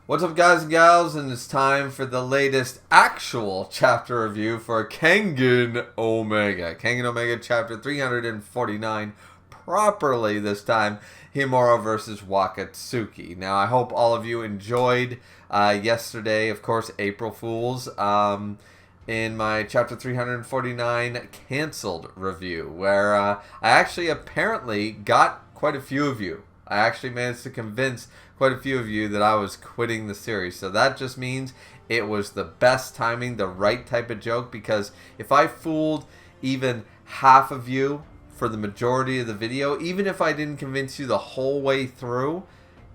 What's up, guys and gals? And it's time for the latest actual chapter review for Kengan Omega. Kengan Omega chapter 349, properly this time, Himura versus Wakatsuki. Now, I hope all of you enjoyed yesterday, of course, April Fools, in my chapter 349 canceled review, where I actually apparently got quite a few of you. I actually managed to convince quite a few of you that I was quitting the series. So that just means it was the best timing, the right type of joke, because if I fooled even half of you for the majority of the video, even if I didn't convince you the whole way through,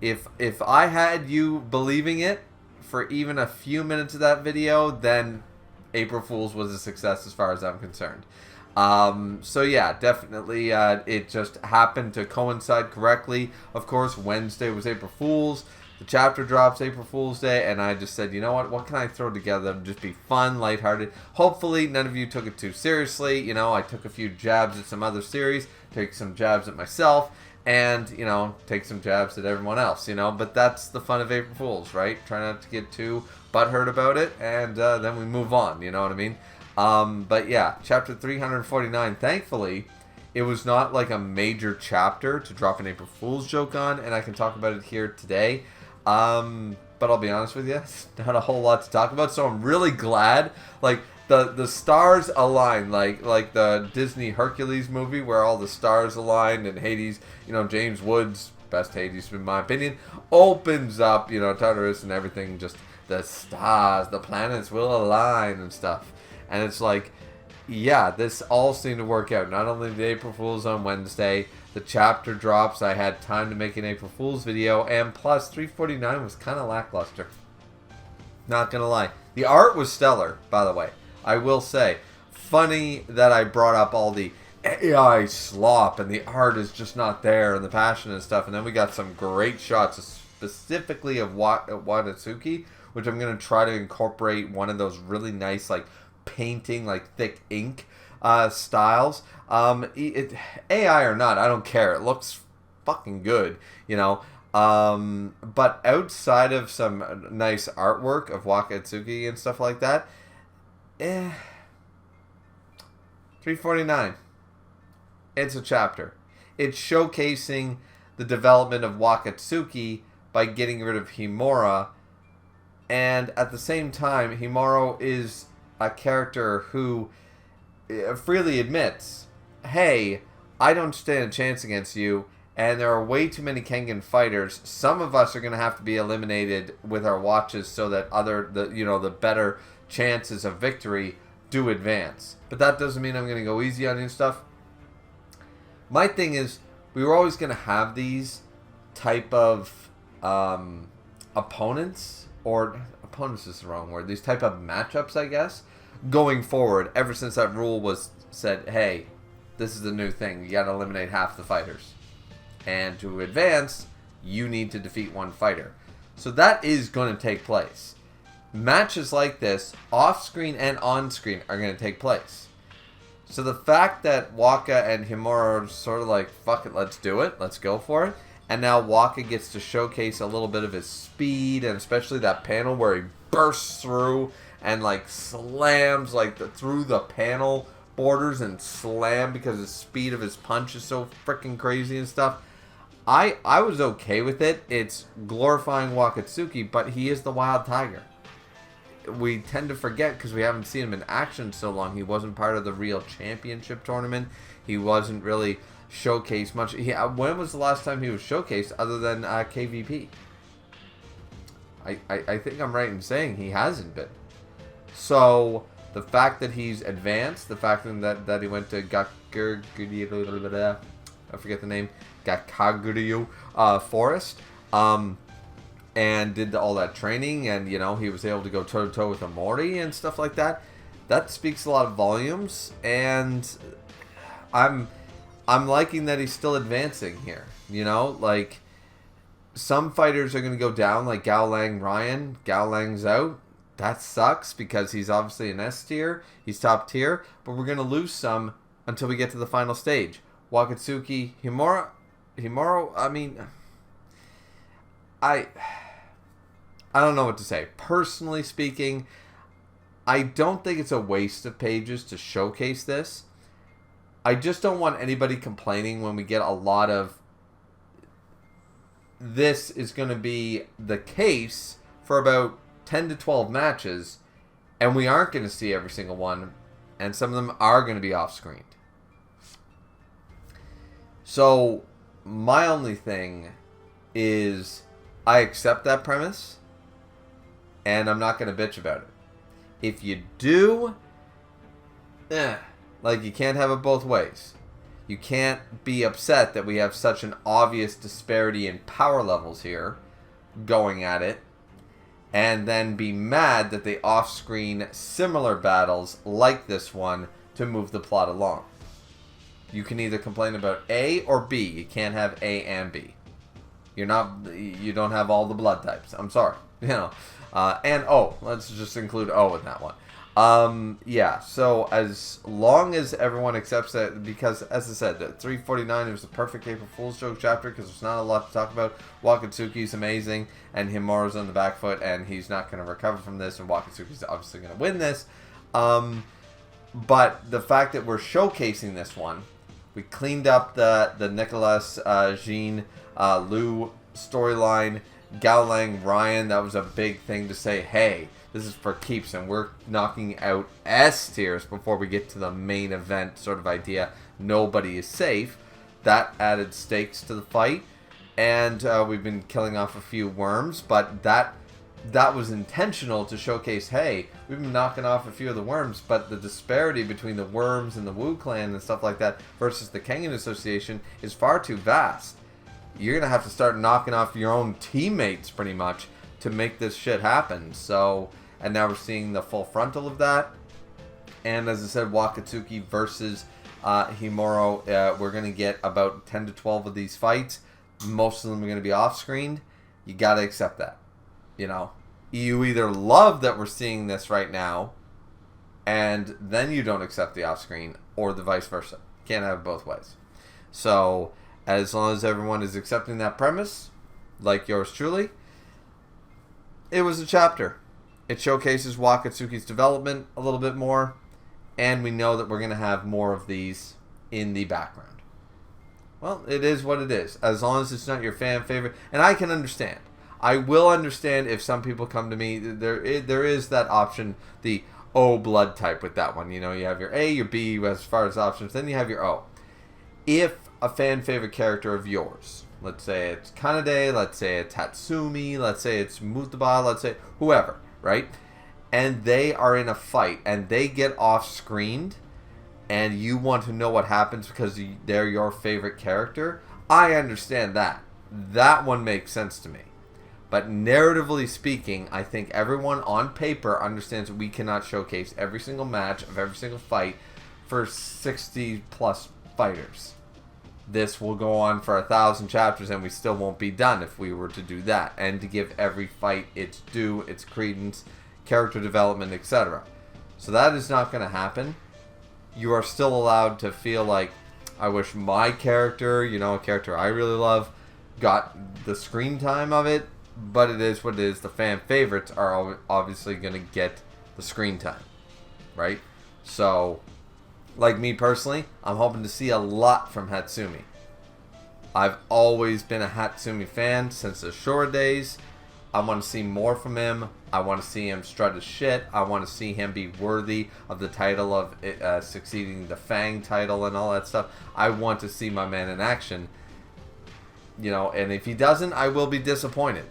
if I had you believing it for even a few minutes of that video, then April Fool's was a success as far as I'm concerned. So yeah, definitely it just happened to coincide correctly. Of course, Wednesday was April Fool's. The chapter drops April Fool's Day, and I just said, you know what can I throw together to just be fun, lighthearted? Hopefully, none of you took it too seriously. You know, I took a few jabs at some other series, take some jabs at myself, and, you know, take some jabs at everyone else, you know? But that's the fun of April Fool's, right? Try not to get too butthurt about it, and then we move on, you know what I mean? But yeah, chapter 349, thankfully, it was not like a major chapter to drop an April Fool's joke on, and I can talk about it here today. But I'll be honest with you, it's not a whole lot to talk about, so I'm really glad, like, the stars aligned, like the Disney Hercules movie where all the stars aligned and Hades, you know, James Woods, best Hades in my opinion, opens up, you know, Tartarus and everything, just the stars, the planets will align and stuff. And it's like, yeah, this all seemed to work out. Not only the April Fool's on Wednesday, the chapter drops, I had time to make an April Fool's video, and plus 349 was kind of lackluster. Not gonna lie. The art was stellar, by the way. I will say. Funny that I brought up all the AI slop and the art is just not there and the passion and stuff. And then we got some great shots specifically of Wakatsuki, which I'm going to try to incorporate one of those really nice, like, painting, like, thick ink styles. AI or not, I don't care. It looks fucking good, you know. But outside of some nice artwork of Wakatsuki and stuff like that, 349. It's a chapter. It's showcasing the development of Wakatsuki by getting rid of Himura, and at the same time, Himura is a character who freely admits, hey, I don't stand a chance against you, and there are way too many Kengan fighters. Some of us are going to have to be eliminated with our watches so that the better chances of victory do advance. But that doesn't mean I'm going to go easy on you and stuff. My thing is, we were always going to have these type of opponents, or opponents is the wrong word, these type of matchups, I guess, going forward, ever since that rule was said, hey, this is the new thing, you got to eliminate half the fighters. And to advance, you need to defeat one fighter. So that is going to take place. Matches like this, off-screen and on-screen, are going to take place. So the fact that Waka and Himura are sort of like, fuck it, let's do it, let's go for it. And now Waka gets to showcase a little bit of his speed, and especially that panel where he bursts through and like slams like through the panel borders and slam because the speed of his punch is so freaking crazy and stuff. I was okay with it. It's glorifying Wakatsuki, but he is the wild tiger. We tend to forget because we haven't seen him in action so long. He wasn't part of the real championship tournament. He wasn't really showcased much. When was the last time he was showcased other than KVP? I think I'm right in saying he hasn't been. So the fact that he's advanced, the fact that he went to I forget the name, Gakaguryu Forest, and did all that training, and you know he was able to go toe to toe with Amori and stuff like that. That speaks a lot of volumes, and I'm liking that he's still advancing here. You know, like some fighters are going to go down, like Gao Lang Ryan. Gao Lang's out. That sucks because he's obviously an S tier. He's top tier, but we're going to lose some until we get to the final stage. Wakatsuki, Himura. I mean, I don't know what to say. Personally speaking, I don't think it's a waste of pages to showcase this. I just don't want anybody complaining when we get a lot of this is going to be the case for about 10 to 12 matches, and we aren't going to see every single one, and some of them are going to be off-screened. So, my only thing is I accept that premise, and I'm not going to bitch about it. If you do, like, you can't have it both ways. You can't be upset that we have such an obvious disparity in power levels here going at it, and then be mad that they off-screen similar battles like this one to move the plot along. You can either complain about A or B. You can't have A and B. You don't have all the blood types. I'm sorry. And O. Let's just include O in that one. Yeah, so as long as everyone accepts that, because as I said, 349 was the perfect April Fool's joke chapter because there's not a lot to talk about. Wakatsuki's amazing, and Himura's on the back foot, and he's not going to recover from this, and Wakatsuki's obviously going to win this. But the fact that we're showcasing this one, we cleaned up the Nicholas, Jean, Lou storyline, Gao Lang, Ryan, that was a big thing to say, hey, this is for keeps, and we're knocking out S tiers before we get to the main event sort of idea. Nobody is safe. That added stakes to the fight, and we've been killing off a few worms, but that was intentional to showcase, hey, we've been knocking off a few of the worms, but the disparity between the worms and the Wu clan and stuff like that versus the Kengan Association is far too vast. You're going to have to start knocking off your own teammates pretty much to make this shit happen. So, and now we're seeing the full frontal of that. And as I said, Wakatsuki versus Himuro, we're going to get about 10 to 12 of these fights. Most of them are going to be off-screened. You got to accept that. You either love that we're seeing this right now, and then you don't accept the off-screen, or the vice versa. Can't have it both ways. So, as long as everyone is accepting that premise, like yours truly, it was a chapter. It showcases Wakatsuki's development a little bit more, and we know that we're going to have more of these in the background. Well, it is what it is, as long as it's not your fan favorite, and I can understand. I will understand if some people come to me. There is that option, the O blood type with that one. You have your A, your B as far as options. Then you have your O. If a fan favorite character of yours, let's say it's Kanade, let's say it's Tatsumi, let's say it's Mutaba, let's say whoever, right? And they are in a fight and they get off-screened and you want to know what happens because they're your favorite character, I understand that. That one makes sense to me. But narratively speaking, I think everyone on paper understands that we cannot showcase every single match of every single fight for 60 plus fighters. This will go on for 1,000 chapters and we still won't be done if we were to do that. And to give every fight its due, its credence, character development, etc. So that is not going to happen. You are still allowed to feel like, I wish my character, a character I really love, got the screen time of it. But it is what it is. The fan favorites are obviously going to get the screen time, right? So, like me personally, I'm hoping to see a lot from Hatsumi. I've always been a Hatsumi fan since the Shura days. I want to see more from him. I want to see him strut his shit. I want to see him be worthy of the title of succeeding the Fang title and all that stuff. I want to see my man in action. And if he doesn't, I will be disappointed.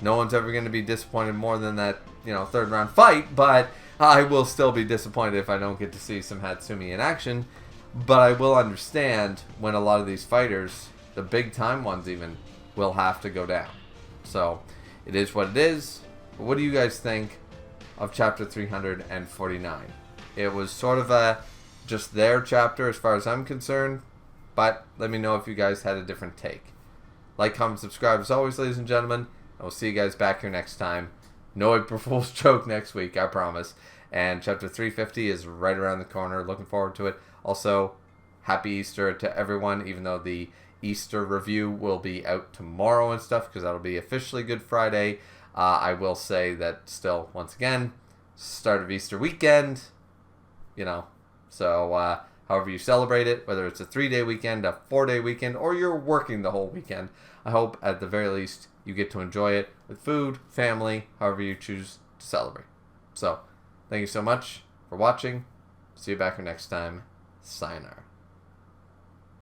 No one's ever going to be disappointed more than that, third round fight, but I will still be disappointed if I don't get to see some Hatsumi in action. But I will understand when a lot of these fighters, the big time ones even, will have to go down. So, it is what it is. But what do you guys think of chapter 349? It was sort of just their chapter as far as I'm concerned, but let me know if you guys had a different take. Like, comment, subscribe as always, ladies and gentlemen. And we'll see you guys back here next time. No April Fool's joke next week, I promise. And chapter 350 is right around the corner. Looking forward to it. Also, happy Easter to everyone, even though the Easter review will be out tomorrow and stuff, because that'll be officially Good Friday. I will say that still, once again, start of Easter weekend, so however you celebrate it, whether it's a 3-day weekend, a 4-day weekend, or you're working the whole weekend, I hope at the very least you get to enjoy it with food, family, however you choose to celebrate. So, thank you so much for watching. See you back here next time. Sayonara.